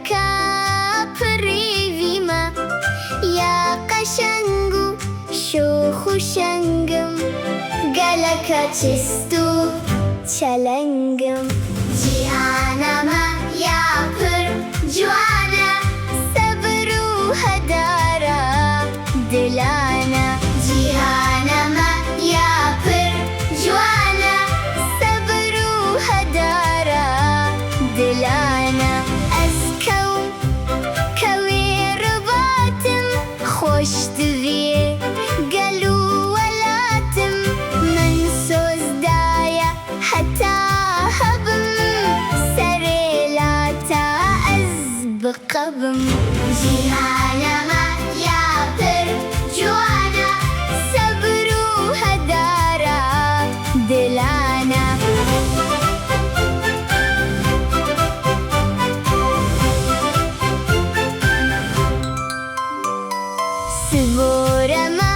galaka perivima ya qashangu shukhu shangam galaka chistu chalangam jihanama ya per juana sabru hadara dilana jihanama ya per juana sabru hadara dilana azkaw kawir batim خوش دویه گلو ولاتم من سوز دایا حتی هبم سری لاتا از بقبم جیهانما یا پر جوانا صبرو هدارا دلانا سبورما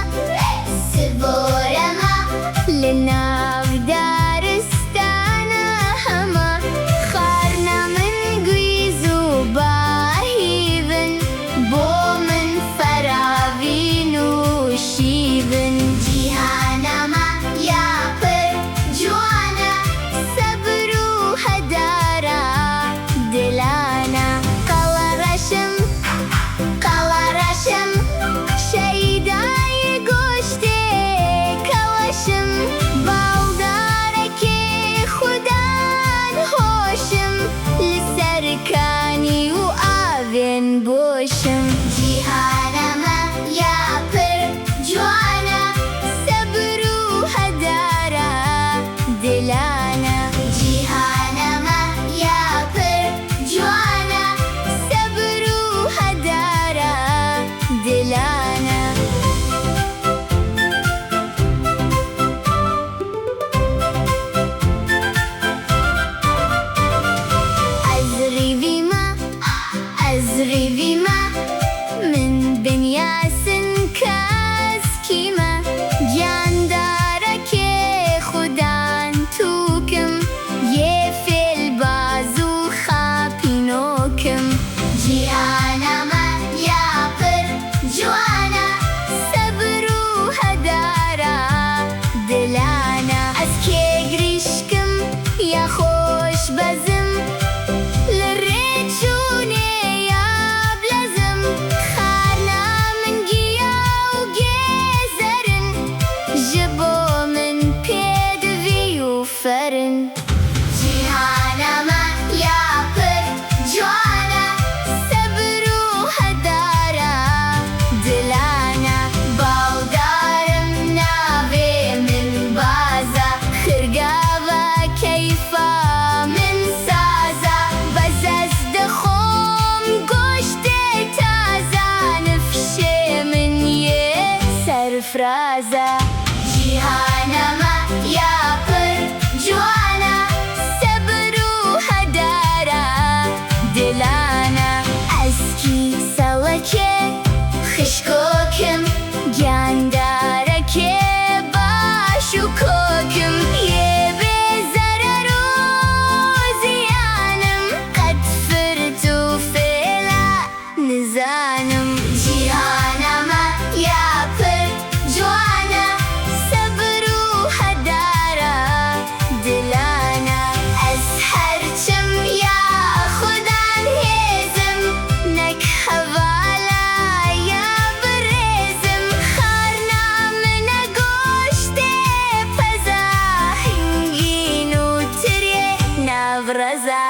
لناف دارستانا هما خارنا من قويزو باهيبن بو من فراوين وشيبن جيهانما يا پر جوانا صبرو هدارا دلانا قوارشم شيداي گوشته کوشم باودارکی خودان هوشم لسرکانی و آوین بوشم جیهانما یا پر جوانا صبرو هدارا دلانا جیهانما یا پر جوانا صبرو هدارا دلانا أزريفيما من بنياسن كاسكيما جاندارك خدان توكم يفل بازو خابينوكم جيهانما يا پر جوانا صبرو هدارا دلانا اسكي قريشكم يا خوش بزم فرن جيهانما يا پر جوانا صبرو هدارا دلانا باودارم ناوي من بازا خرقاوة كيفا من سازا بزاز دخوم قوشتي تازا نفشي من سرفرازا جيهانما يا پر جوانا صبرو هدارا دلانا اسكي سوكي خشكوكم جانداركي باشوكوكم يبي زررو زيانم قد فرتو فيلا نزانم جيهانما يا پر جوانا صبرو هدارا دلانا أسحرتم يا خدان هيزم نك حوالا يا بريزم خارنا من قوشتي بزا هنجينو تري نافرزا